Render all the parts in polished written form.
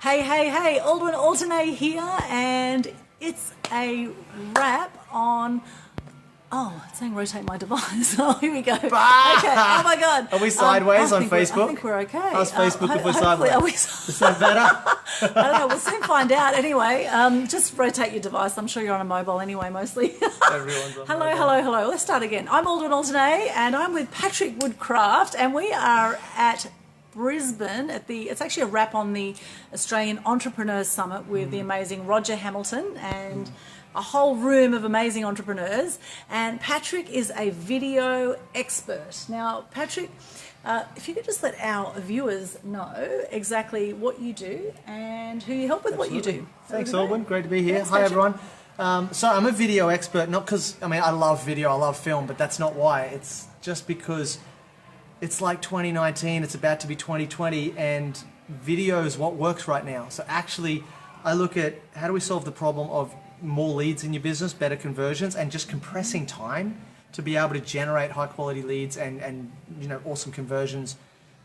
Hey, Aldwyn Altuney here, and it's a wrap on... Oh, it's saying rotate my device. Oh, here we go. Bah! Okay, oh my God. Are we sideways on Facebook? I think we're okay. How's Facebook if we're hopefully- sideways? Is that better? I don't know, we'll soon find out. Anyway, just rotate your device. I'm sure you're on a mobile anyway, mostly. Everyone's on Hello. Let's start again. I'm Aldwyn Altuney, and I'm with Patrick Woodcraft, and we are at Brisbane it's actually a wrap on the Australian Entrepreneurs Summit with the amazing Roger Hamilton and a whole room of amazing entrepreneurs. And Patrick is a video expert. Now, Patrick, if you could just let our viewers know exactly what you do and who you help with what you do. Thanks, Aldwyn. Great to be here. Thanks, Hi, Patrick. everyone. So I'm a video expert, not because, I love video, I love film, but that's not why. It's just because it's like 2019, it's about to be 2020, and video is what works right now. So actually, I look at how do we solve the problem of more leads in your business, better conversions, and just compressing time to be able to generate high quality leads and awesome conversions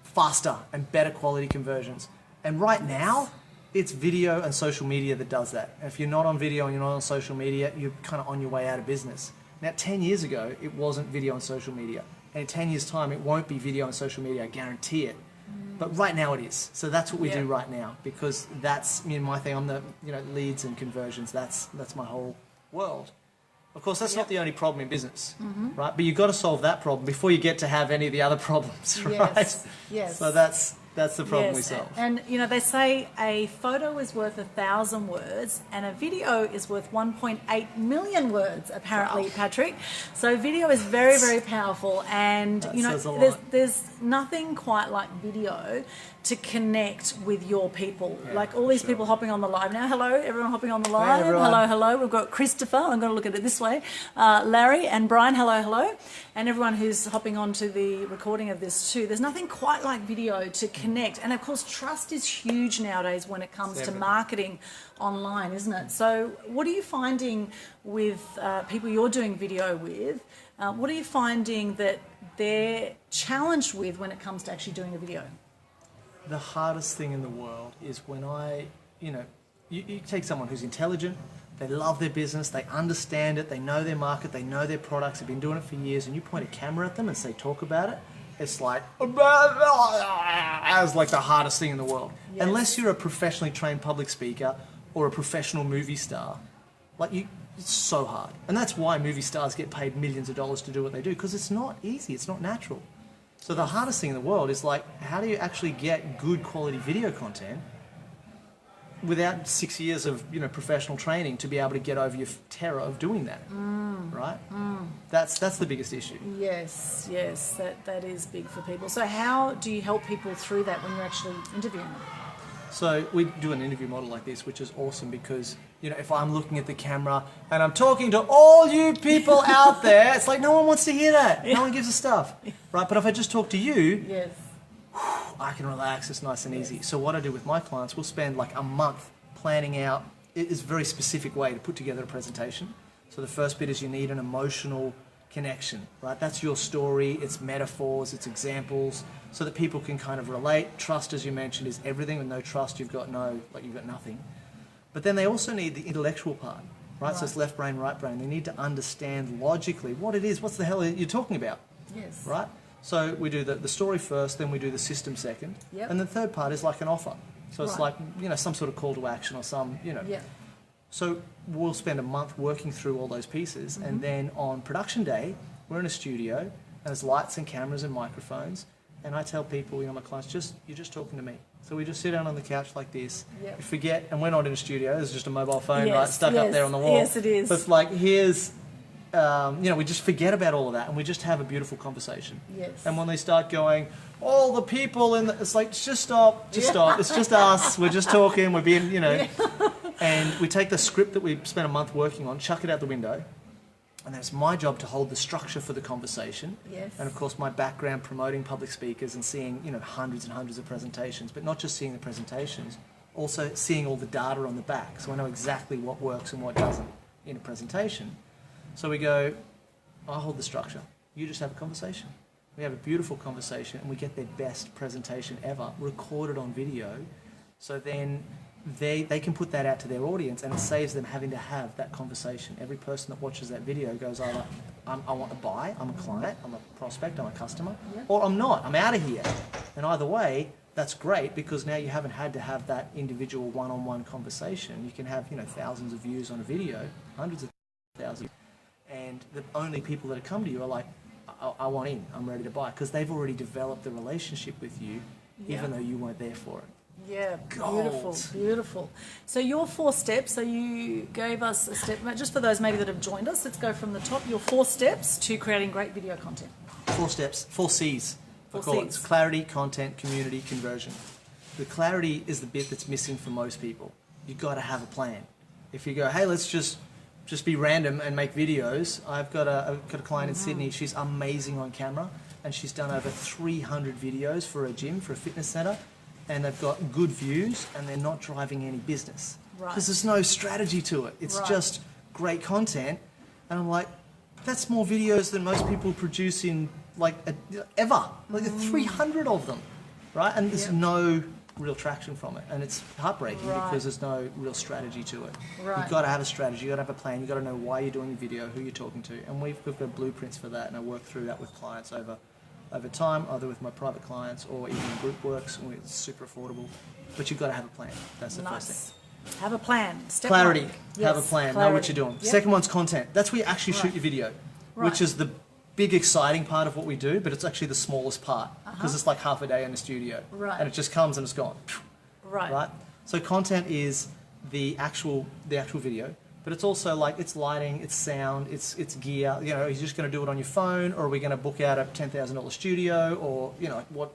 faster and better quality conversions. And right now, it's video and social media that does that. And if you're not on video and you're not on social media, you're kind of on your way out of business. Now, 10 years ago, it wasn't video and social media. And in 10 years' time, it won't be video and social media, I guarantee it. But right now it is. So that's what we do right now, because that's my thing. I'm the leads and conversions. That's my whole world. Of course, that's not the only problem in business, right? But you've got to solve that problem before you get to have any of the other problems, right? Yes. So that's the problem we solve. And they say a photo is worth 1,000 words and a video is worth 1.8 million words, apparently, Patrick. So video is very, very powerful, and there's nothing quite like video to connect with your people. Like all these people hopping on the live now. Hello, everyone hopping on the live. Hello. We've got Christopher. I'm going to look at it this way. Larry and Brian. Hello. And everyone who's hopping on to the recording of this too. There's nothing quite like video to connect. And of course, trust is huge nowadays when it comes to marketing online, isn't it? So what are you finding with people you're doing video with? What are you finding that they're challenged with when it comes to actually doing a video? The hardest thing in the world is when you take someone who's intelligent, they love their business, they understand it, they know their market, they know their products, they've been doing it for years, and you point a camera at them and say, talk about it, it's like, it's like the hardest thing in the world. Yes. Unless you're a professionally trained public speaker or a professional movie star, it's so hard. And that's why movie stars get paid millions of dollars to do what they do, because it's not easy, it's not natural. So the hardest thing in the world is how do you actually get good quality video content without 6 years of professional training to be able to get over your terror of doing that, right? That's the biggest issue. Yes, that is big for people. So how do you help people through that when you're actually interviewing them? So we do an interview model like this, which is awesome because, if I'm looking at the camera and I'm talking to all you people out there, it's like no one wants to hear that. No one gives a stuff, right? But if I just talk to you, I can relax, it's nice and easy. So what I do with my clients, we'll spend like a month planning out, it is a very specific way to put together a presentation. So the first bit is you need an emotional connection, right? That's your story, it's metaphors, it's examples, so that people can kind of relate. Trust, as you mentioned, is everything. With no trust, you've got nothing. But then they also need the intellectual part, right? So it's left brain, right brain. They need to understand logically what it is, what's the hell you're talking about, right? So we do the story first, then we do the system second, and the third part is like an offer. So it's like, some sort of call to action or some, So we'll spend a month working through all those pieces, and then on production day, we're in a studio, and there's lights and cameras and microphones, and I tell people, my clients, you're just talking to me. So we just sit down on the couch like this, we forget, and we're not in a studio, there's just a mobile phone, right, stuck up there on the wall. Yes, it is. So it's like, here's... we just forget about all of that and we just have a beautiful conversation. Yes. And when they start going, all the people it's like, just stop, it's just us, we're just talking, we're being, and we take the script that we spent a month working on, chuck it out the window, and it's my job to hold the structure for the conversation. Yes. And of course my background promoting public speakers and seeing, hundreds and hundreds of presentations, but not just seeing the presentations, also seeing all the data on the back, so I know exactly what works and what doesn't in a presentation. So we go, I hold the structure, you just have a conversation. We have a beautiful conversation and we get their best presentation ever, recorded on video. So then they can put that out to their audience, and it saves them having to have that conversation. Every person that watches that video goes either, I want to buy, I'm a client, I'm a prospect, I'm a customer, or I'm not, I'm out of here. And either way, that's great, because now you haven't had to have that individual one-on-one conversation. You can have, you know, thousands of views on a video, hundreds of thousands, and the only people that have come to you are like, I want in, I'm ready to buy, because they've already developed the relationship with you, even though you weren't there for it. Yeah, Gold. beautiful, beautiful. So your 4 steps, so you gave us a step, just for those maybe that have joined us, let's go from the top, your 4 steps to creating great video content. 4 steps, 4 C's. 4 I call C's. it clarity, content, community, conversion. The clarity is the bit that's missing for most people. You've got to have a plan. If you go, hey, let's just be random and make videos. I've got a client in Sydney, she's amazing on camera, and she's done over 300 videos for a gym, for a fitness centre, and they've got good views, and they're not driving any business. Because there's no strategy to it. It's just great content. And I'm like, that's more videos than most people produce in, like, ever. Like, 300 of them, right? And there's no real traction from it. And it's heartbreaking because there's no real strategy to it. You've got to have a strategy, you've got to have a plan, you've got to know why you're doing the video, who you're talking to. And we've got blueprints for that, and I work through that with clients over time, either with my private clients or even in group works, and it's super affordable. But you've got to have a plan. That's the first thing. Have a plan. Step clarity. 1. Have a plan. Know what you're doing. Second one's content. That's where you actually shoot your video, which is the big exciting part of what we do, but it's actually the smallest part, because it's like half a day in the studio, and it just comes and it's gone. Right. So content is the actual video. But it's also like, it's lighting, it's sound, it's gear. You know, are you just going to do it on your phone, or are we going to book out a $10,000 studio, or, you know, what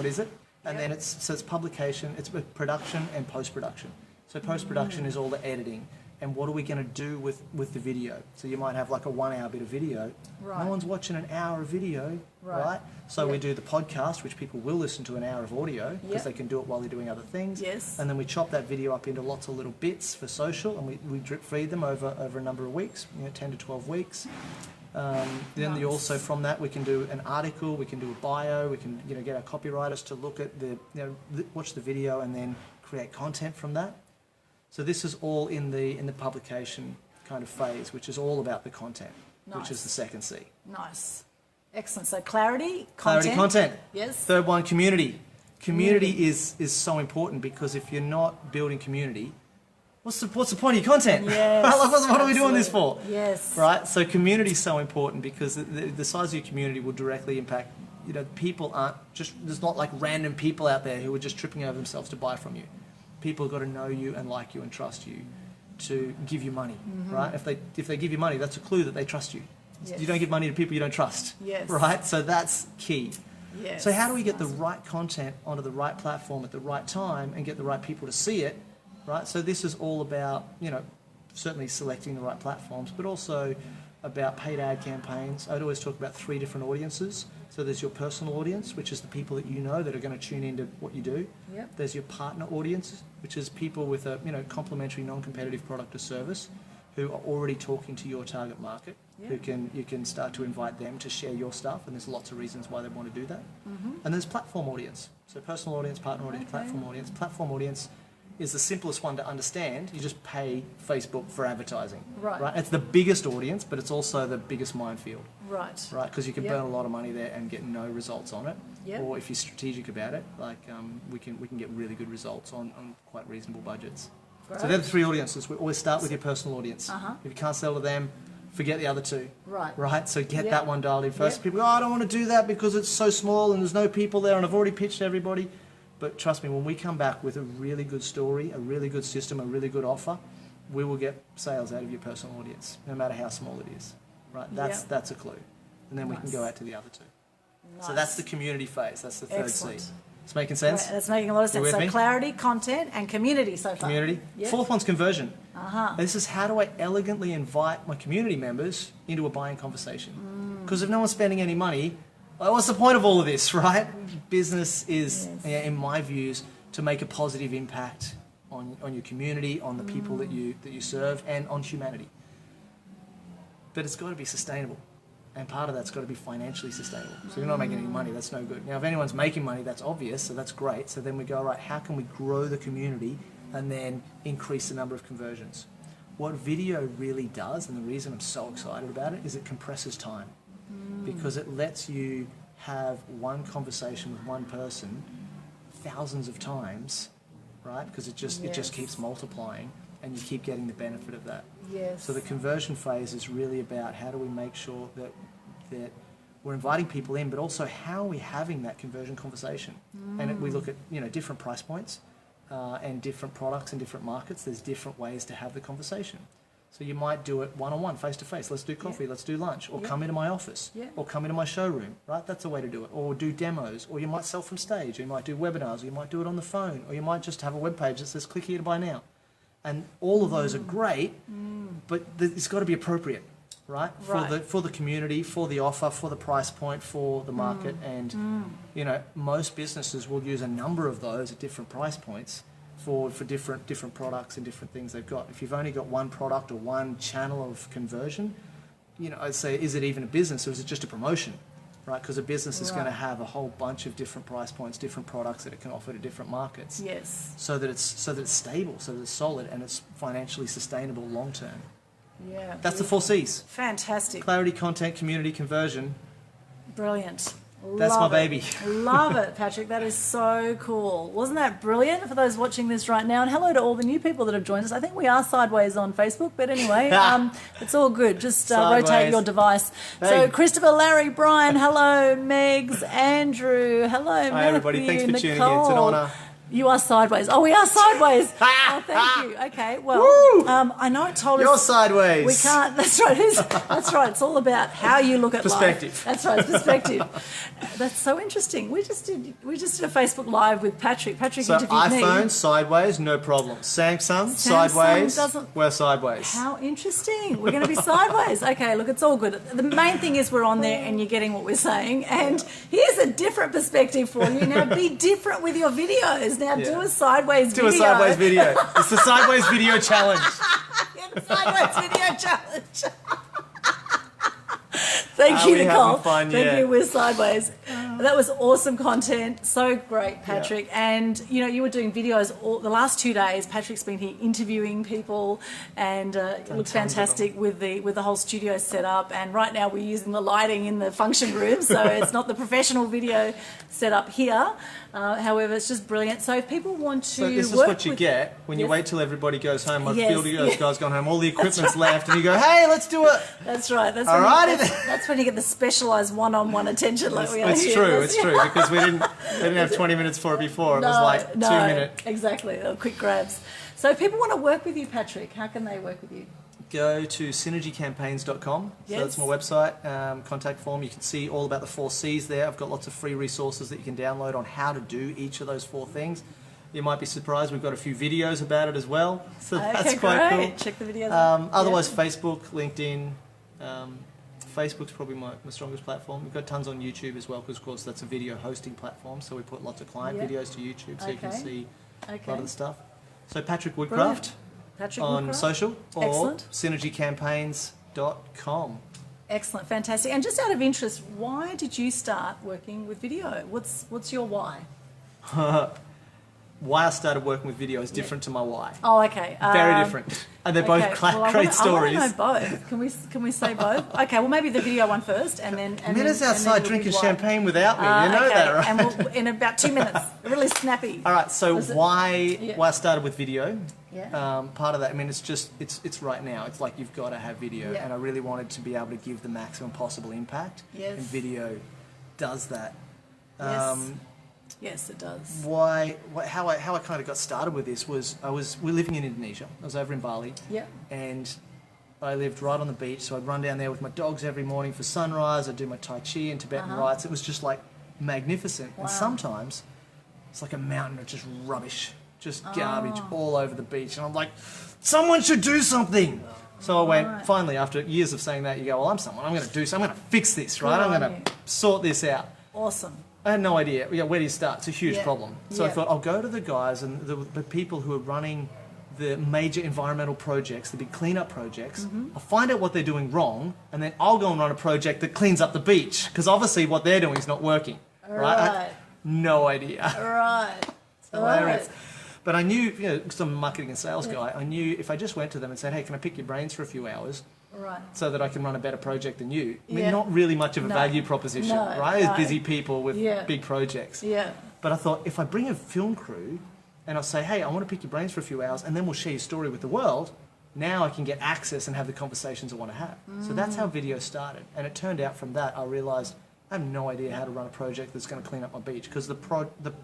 is it? And then it's publication, it's production and post-production. So post-production is all the editing, and what are we going to do with the video? So you might have like a 1 hour bit of video. No one's watching an hour of video, right? So we do the podcast, which people will listen to an hour of audio, because they can do it while they're doing other things. And then we chop that video up into lots of little bits for social, and we drip feed them over a number of weeks, 10 to 12 weeks. Then also from that we can do an article, we can do a bio, we can get our copywriters to look at watch the video and then create content from that. So this is all in the publication kind of phase, which is all about the content, which is the second C. Nice. Excellent. So clarity, content. Yes. Third one, community. Community is so important, because if you're not building community, what's the point of your content? Yes, what are we doing this for? Yes. Right? So community is so important, because the size of your community will directly impact, people aren't just, there's not like random people out there who are just tripping over themselves to buy from you. People have got to know you and like you and trust you to give you money, right? If they give you money, that's a clue that they trust you. You don't give money to people you don't trust, right? So that's key. So how do we get the right content onto the right platform at the right time and get the right people to see it, right? So this is all about, certainly selecting the right platforms, but also about paid ad campaigns. I'd always talk about 3 different audiences. So there's your personal audience, which is the people that that are going to tune into what you do. There's your partner audience, which is people with a complementary, non-competitive product or service who are already talking to your target market. You can start to invite them to share your stuff, and there's lots of reasons why they want to do that. And there's platform audience. So personal audience, partner audience, platform audience. Platform audience is the simplest one to understand. You just pay Facebook for advertising. Right. It's the biggest audience, but it's also the biggest minefield. Right. Because you can burn a lot of money there and get no results on it. Or if you're strategic about it, like we can get really good results on quite reasonable budgets. So they're the 3 audiences. We always start with your personal audience. If you can't sell to them, forget the other 2. Right. So get that one dialed in first. People go, I don't want to do that because it's so small and there's no people there and I've already pitched everybody. But trust me, when we come back with a really good story, a really good system, a really good offer, we will get sales out of your personal audience, no matter how small it is. Right? That's a clue. And then we can go out to the other 2. So that's the community phase. That's the third C. It's making sense? That's making a lot of sense. So clarity, content, and community so far. Community. Fourth one's conversion. This is, how do I elegantly invite my community members into a buying conversation? Because if no one's spending any money, well, what's the point of all of this, right? Business is, in my views, to make a positive impact on your community, on the people that you serve, and on humanity. But it's got to be sustainable. And part of that's got to be financially sustainable. So if you're not making any money, that's no good. Now, if anyone's making money, that's obvious, so that's great. So then we go, right, how can we grow the community and then increase the number of conversions. What video really does, and the reason I'm so excited about it, is it compresses time. Because it lets you have one conversation with one person thousands of times, right? Because it just keeps multiplying, and you keep getting the benefit of that. Yes. So the conversion phase is really about how do we make sure that we're inviting people in, but also how are we having that conversion conversation? And we look at different price points and different products in different markets. There's different ways to have the conversation. So you might do it one-on-one, face-to-face. Let's do coffee, let's do lunch, or come into my office, or come into my showroom, right? That's a way to do it. Or do demos, or you might sell from stage, or you might do webinars, or you might do it on the phone, or you might just have a web page that says click here to buy now. And all of those are great, but it's got to be appropriate, right? For the community, for the offer, for the price point, for the market. And, most businesses will use a number of those at different price points for different products and different things they've got. If you've only got one product or one channel of conversion, I'd say, is it even a business or is it just a promotion, right? Because a business is going to have a whole bunch of different price points, different products that it can offer to different markets. Yes. So that it's stable, so that it's solid, and it's financially sustainable long term. Yeah. That's the 4 C's. Fantastic. Clarity, content, community, conversion. Brilliant. That's my baby. Love it, Patrick. That is so cool. Wasn't that brilliant for those watching this right now? And hello to all the new people that have joined us. I think we are sideways on Facebook, but anyway, it's all good. Just rotate your device. Hey. So Christopher, Larry, Brian, hello, Megs, Andrew, hello, Matthew, hi everybody. Thanks for tuning in. Nicole. It's an honour. You are sideways. Oh, we are sideways. Oh, thank you. Okay, well, I know it told us... You're sideways. We can't... That's right. That's right. It's all about how you look at perspective. Life. That's right, perspective. That's so interesting. We just did a Facebook Live with Patrick. Patrick interviewed me. iPhone, sideways, no problem. Samsung sideways, we're sideways. How interesting. We're going to be sideways. Okay, look, it's all good. The main thing is we're on there and you're getting what we're saying. And here's a different perspective for you. Now, be different with your videos. Now do a sideways video. Do a sideways video. It's the sideways video challenge. The sideways video challenge. Thank you, Nicole. Thank you. We're sideways. That was awesome content. So great, Patrick. Yeah. And you were doing videos the last 2 days. Patrick's been here interviewing people, and it looks fantastic with the whole studio set up. And right now we're using the lighting in the function room, so it's not the professional video set up here. However, it's just brilliant. So if people want to this is what you get when you wait till everybody goes home. My field of those guys gone home. All the equipment's left, and you go, "Hey, let's do it." That's right. That's when you get the specialised one-on-one attention like we are here. It's true, because we didn't have 20 minutes for it before. It was like 2 minutes. Exactly, quick grabs. So if people want to work with you, Patrick, how can they work with you? Go to synergycampaigns.com. Yes. So that's my website, contact form. You can see all about the 4 C's there. I've got lots of free resources that you can download on how to do each of those 4 things. You might be surprised, we've got a few videos about it as well. So that's quite cool. Check the videos out. Otherwise, Facebook, LinkedIn. Facebook's probably my strongest platform. We've got tons on YouTube as well, because of course that's a video hosting platform, so we put lots of client videos to YouTube, so you can see a lot of the stuff. So Patrick Woodcraft on social, or synergycampaigns.com. Excellent, fantastic. And just out of interest, why did you start working with video? What's your why? Why I started working with video is different to my why. Oh, okay. Very different. And they're both great stories. I want to know both. Can we say both? Okay, well maybe the video one first, and then... Minna's outside drinking champagne without me. You know that, right? And we'll, in about 2 minutes. Really snappy. All right, so why I started with video. Part of that, I mean, it's right now. It's like you've got to have video. And I really wanted to be able to give the maximum possible impact. Yes. And video does that. Yes, it does. How I kind of got started with this was we're living in Indonesia. I was over in Bali. Yeah. And I lived right on the beach, so I'd run down there with my dogs every morning for sunrise. I'd do my Tai Chi and Tibetan rites. It was just like magnificent. Wow. And sometimes it's like a mountain of just rubbish, just garbage all over the beach. And I'm like, someone should do something. So I went, finally, after years of saying that, you go, well, I'm someone. I'm going to do something. I'm going to fix this, right? I'm going to sort this out. Awesome. I had no idea. Where do you start? It's a huge problem. So I thought, I'll go to the guys and the people who are running the major environmental projects, the big cleanup projects. I'll find out what they're doing wrong, and then I'll go and run a project that cleans up the beach, because obviously what they're doing is not working. Right? I had no idea. Right. Hilarious. But I knew, you know, because I'm a marketing and sales guy, I knew if I just went to them and said, hey, can I pick your brains for a few hours? Right. So that I can run a better project than you. I mean, not really much of a value proposition, right? As busy people with big projects. Yeah. But I thought, if I bring a film crew and I'll say, hey, I want to pick your brains for a few hours, and then we'll share your story with the world, now I can get access and have the conversations I want to have. So that's how video started. And it turned out from that, I realized I have no idea how to run a project that's going to clean up my beach, because I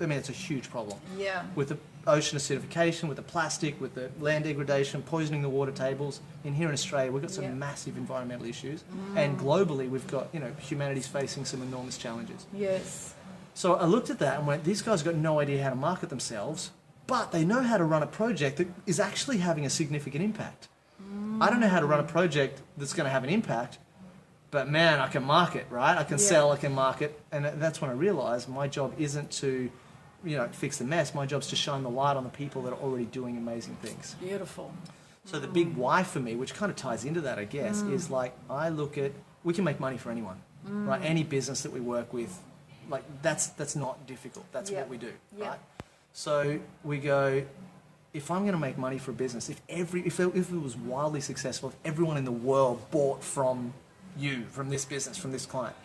mean, it's a huge problem. Yeah. With the ocean acidification, with the plastic, with the land degradation, poisoning the water tables. In here in Australia, we've got some massive environmental issues, and globally, we've got, you know, humanity's facing some enormous challenges. Yes. So I looked at that and went, these guys got no idea how to market themselves, but they know how to run a project that is actually having a significant impact. I don't know how to run a project that's going to have an impact, but man, I can market, right? I can sell, I can market. And that's when I realized my job isn't to, you know, fix the mess. My job's to shine the light on the people that are already doing amazing things. Beautiful. So the big why for me, which kind of ties into that, I guess, is like, I look at, we can make money for anyone, right? Any business that we work with, like that's not difficult. That's what we do, right? So we go, if I'm going to make money for a business, if it was wildly successful, if everyone in the world bought from you, from this business, from this client,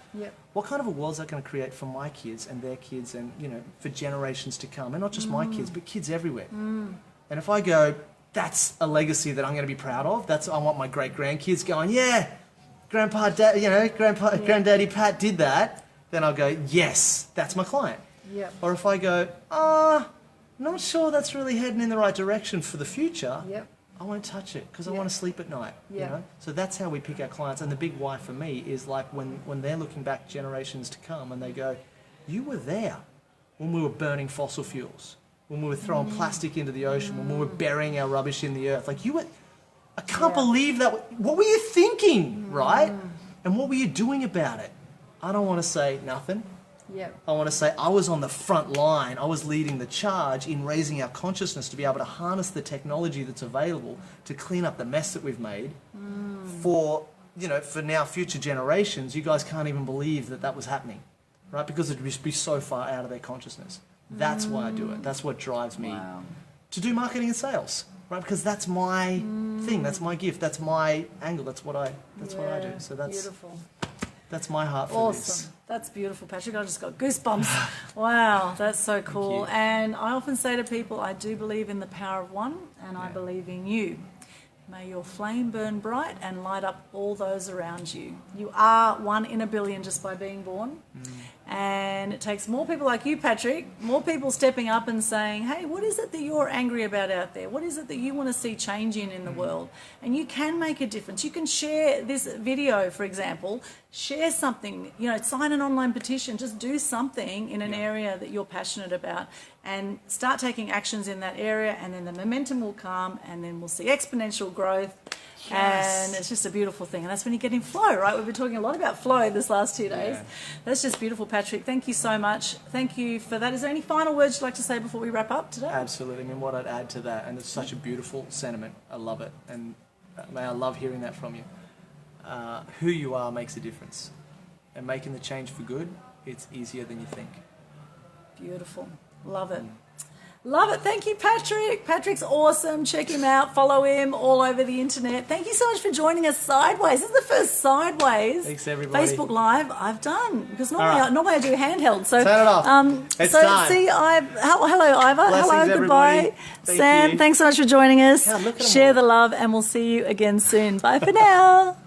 what kind of a world is that going to create for my kids and their kids, and, you know, for generations to come, and not just my kids, but kids everywhere. And if I go, that's a legacy that I'm going to be proud of. I want my great grandkids going, yeah, granddaddy Pat did that. Then I'll go, yes, that's my client. Or if I go, not sure that's really heading in the right direction for the future, I won't touch it because I want to sleep at night. You know? So that's how we pick our clients. And the big why for me is like when they're looking back generations to come and they go, you were there when we were burning fossil fuels, when we were throwing plastic into the ocean, when we were burying our rubbish in the earth. Like you were, I can't believe that. What were you thinking, right? And what were you doing about it? I don't want to say nothing. I want to say I was on the front line. I was leading the charge in raising our consciousness to be able to harness the technology that's available to clean up the mess that we've made for, you know, for now future generations. You guys can't even believe that was happening, right? Because it would just be so far out of their consciousness. That's why I do it. That's what drives me to do marketing and sales, right? Because that's my thing. That's my gift. That's my angle. That's what I do. So that's beautiful. That's my heart for this. Awesome. That's beautiful, Patrick. I just got goosebumps. Wow, that's so cool. And I often say to people, I do believe in the power of one, and I believe in you. May your flame burn bright and light up all those around you. You are 1 in a billion just by being born. And it takes more people like you, Patrick, more people stepping up and saying, hey, what is it that you're angry about out there? What is it that you want to see changing in the world? And you can make a difference. You can share this video, for example, share something, you know, sign an online petition, just do something in an area that you're passionate about and start taking actions in that area, and then the momentum will come, and then we'll see exponential growth. And it's just a beautiful thing. And that's when you get in flow, right? We've been talking a lot about flow this last 2 days. That's just beautiful, Patrick. Thank you so much. Thank you for that. Is there any final words you'd like to say before we wrap up today? Absolutely. I mean, what I'd add to that, and it's such a beautiful sentiment. I love it. And I love hearing that from you. Who you are makes a difference. And making the change for good, it's easier than you think. Beautiful. Love it. Love it. Thank you, Patrick. Patrick's awesome. Check him out. Follow him all over the internet. Thank you so much for joining us Sideways. This is the first Sideways Thanks, everybody. Facebook Live I've done, because normally I do handheld. So turn it off. It's time. See, hello, Ivor. Blessings, hello, goodbye. everybody. Sam, thanks so much for joining us. God, look at 'em Share all. the love, and we'll see you again soon. Bye for now.